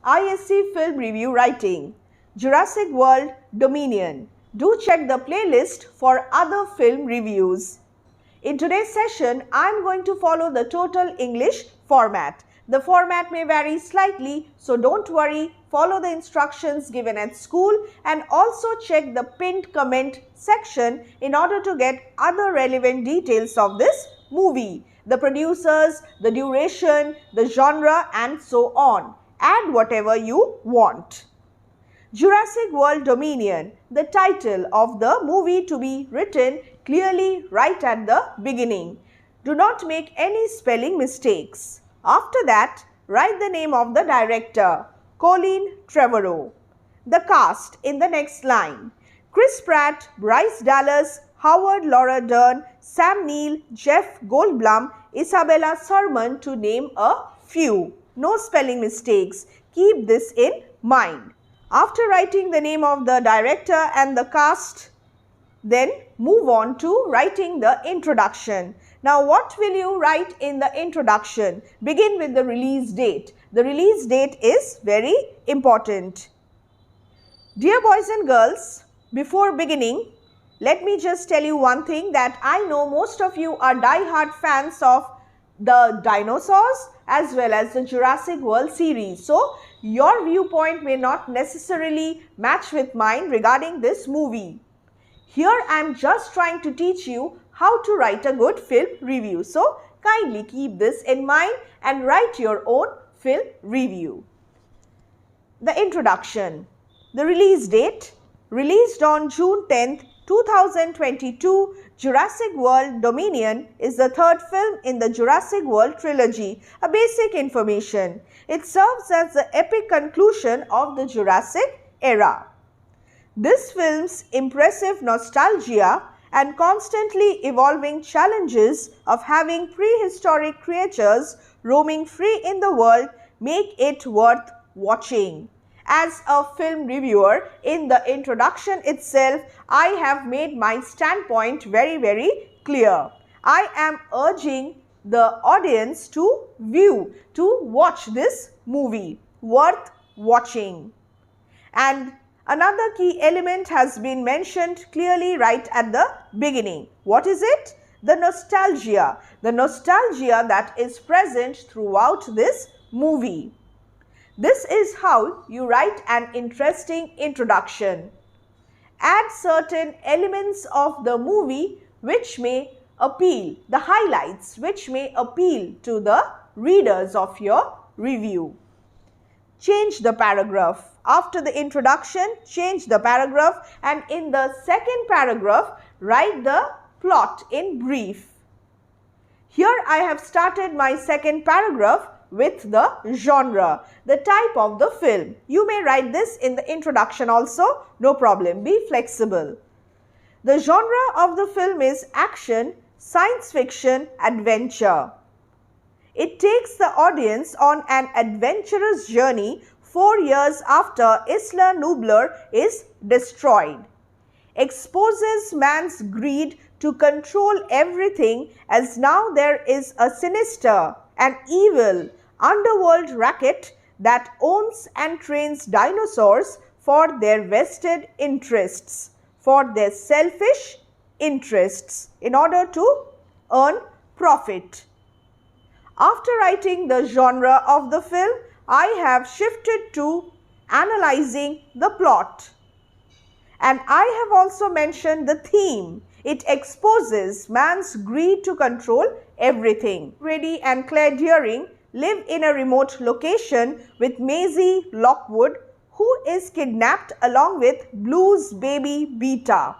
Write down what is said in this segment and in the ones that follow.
ISC Film Review Writing, Jurassic World Dominion. Do check the playlist for other film reviews. In today's session, I am going to follow the total English format. The format may vary slightly, so don't worry, follow the instructions given at school and also check the pinned comment section in order to get other relevant details of this movie, the producers, the duration, the genre and so on. Add whatever you want. Jurassic World Dominion, the title of the movie to be written clearly right at the beginning. Do not make any spelling mistakes. After that, write the name of the director, Colin Trevorrow. The cast in the next line: Chris Pratt, Bryce Dallas, Howard Laura Dern, Sam Neill, Jeff Goldblum, Isabella Sermon, to name a few. No spelling mistakes. Keep this in mind. After writing the name of the director and the cast, then move on to writing the introduction. Now, what will you write in the introduction? Begin with the release date. The release date is very important. Dear boys and girls, before beginning, let me just tell you one thing, that I know most of you are die-hard fans of the dinosaurs as well as the Jurassic World series. So, your viewpoint may not necessarily match with mine regarding this movie. Here I am just trying to teach you how to write a good film review. So, kindly keep this in mind and write your own film review. The introduction. The release date. Released on June 10th, 2022, Jurassic World Dominion is the third film in the Jurassic World trilogy. A basic information. It serves as the epic conclusion of the Jurassic era. This film's impressive nostalgia and constantly evolving challenges of having prehistoric creatures roaming free in the world make it worth watching. As a film reviewer, in the introduction itself, I have made my standpoint very clear. I am urging the audience to watch this movie, worth watching. And another key element has been mentioned clearly right at the beginning. What is it? The nostalgia. The nostalgia that is present throughout this movie. This is how you write an interesting introduction. Add certain elements of the movie which may appeal, the highlights which may appeal to the readers of your review. Change the paragraph. After the introduction, change the paragraph, and in the second paragraph, write the plot in brief. Here I have started my second paragraph with the genre, the type of the film. You may write this in the introduction also, no problem, be flexible. The genre of the film is action, science fiction, adventure. It takes the audience on an adventurous journey 4 years after Isla Nublar is destroyed. Exposes man's greed to control everything, as now there is a sinister and evil underworld racket that owns and trains dinosaurs for their vested interests, for their selfish interests, in order to earn profit. After writing the genre of the film, I have shifted to analyzing the plot. And I have also mentioned the theme. It exposes man's greed to control everything. Freddie and Claire Deering live in a remote location with Maisie Lockwood, who is kidnapped along with Blue's baby Beta.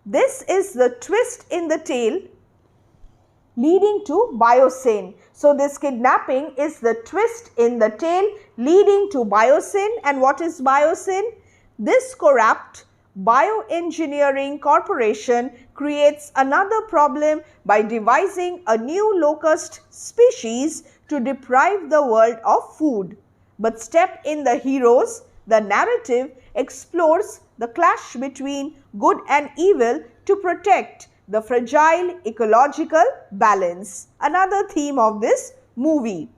This is the twist in the tale leading to biosyn. So this kidnapping is the twist in the tale leading to biosyn. And what is biosyn? This corrupt bioengineering corporation creates another problem by devising a new locust species to deprive the world of food. But step in the heroes, the narrative explores the clash between good and evil to protect the fragile ecological balance. Another theme of this movie.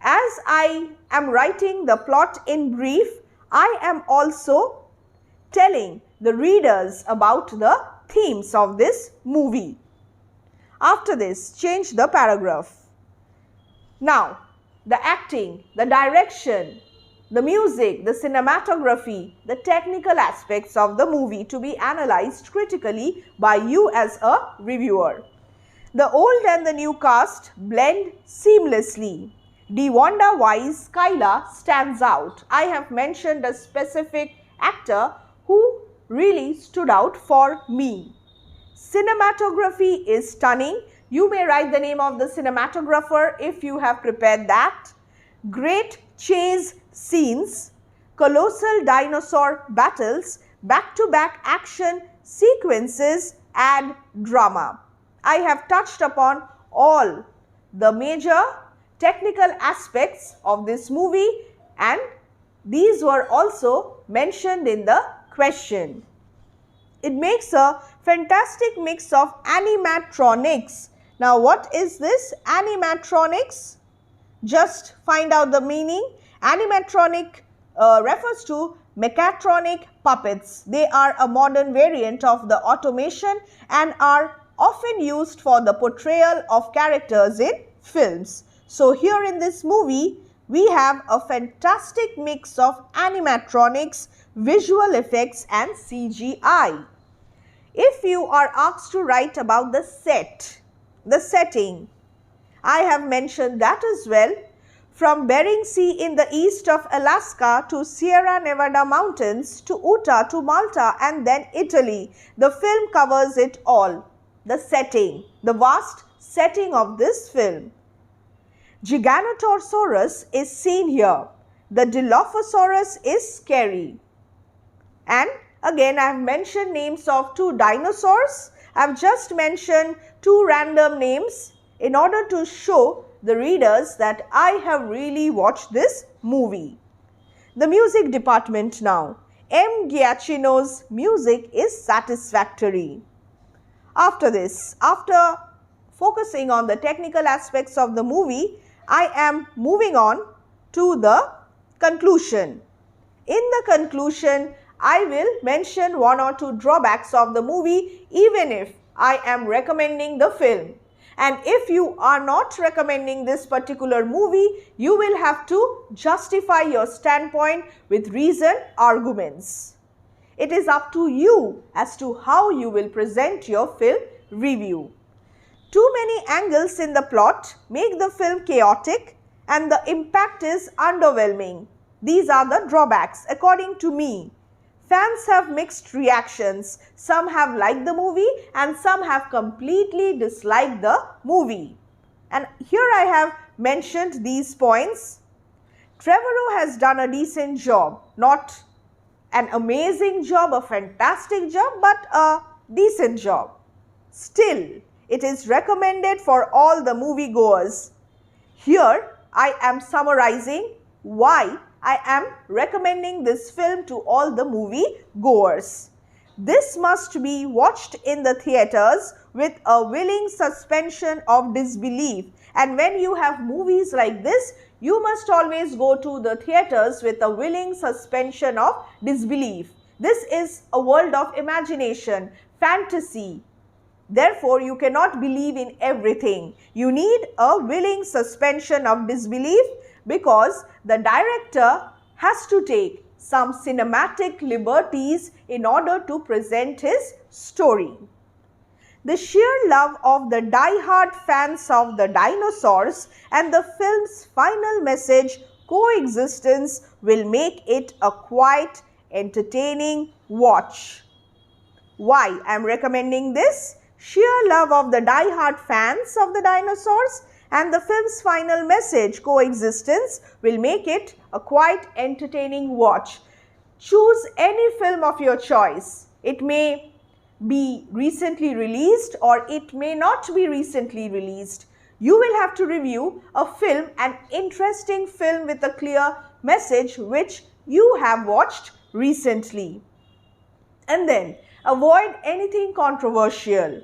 As I am writing the plot in brief, I am also telling the readers about the themes of this movie. After this, change the paragraph. Now, the acting, the direction, the music, the cinematography, the technical aspects of the movie to be analyzed critically by you as a reviewer. The old and the new cast blend seamlessly. Wanda Wise Kyla stands out. I have mentioned a specific actor who really stood out for me. Cinematography is stunning. You may write the name of the cinematographer if you have prepared that. Great chase scenes, colossal dinosaur battles, back-to-back action sequences add drama. I have touched upon all the major technical aspects of this movie and these were also mentioned in the question. It makes a fantastic mix of animatronics. Now what is this animatronics? Just find out the meaning. Animatronic refers to mechatronic puppets. They are a modern variant of the automation and are often used for the portrayal of characters in films. So here in this movie, we have a fantastic mix of animatronics, visual effects and CGI. If you are asked to write about the set, the setting, I have mentioned that as well. From Bering Sea in the east of Alaska to Sierra Nevada mountains to Utah to Malta and then Italy, the film covers it all. The setting, the vast setting of this film. Giganotosaurus is seen here. The Dilophosaurus is scary. And again, I have mentioned names of two dinosaurs. I have just mentioned two random names in order to show the readers that I have really watched this movie. The music department now. M. Giacchino's music is satisfactory. After this, after focusing on the technical aspects of the movie, I am moving on to the conclusion. In the conclusion, I will mention one or two drawbacks of the movie even if I am recommending the film. And if you are not recommending this particular movie, you will have to justify your standpoint with reasoned arguments. It is up to you as to how you will present your film review. Too many angles in the plot make the film chaotic and the impact is underwhelming. These are the drawbacks according to me. Fans have mixed reactions. Some have liked the movie and some have completely disliked the movie. And here I have mentioned these points. Trevorrow has done a decent job. Not an amazing job, a fantastic job, but a decent job. Still, it is recommended for all the moviegoers. Here I am summarizing why I am recommending this film to all the movie goers. This must be watched in the theatres with a willing suspension of disbelief. And when you have movies like this, you must always go to the theatres with a willing suspension of disbelief. This is a world of imagination, fantasy. Therefore, you cannot believe in everything. You need a willing suspension of disbelief because the director has to take some cinematic liberties in order to present his story. The sheer love of the die-hard fans of the dinosaurs and the film's final message, coexistence, will make it a quite entertaining watch. Why I am recommending this? Sheer love of the die-hard fans of the dinosaurs and the film's final message, coexistence, will make it a quite entertaining watch. Choose any film of your choice. It may be recently released or it may not be recently released. You will have to review a film, an interesting film with a clear message which you have watched recently. And then avoid anything controversial.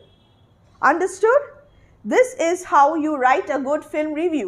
Understood? This is how you write a good film review.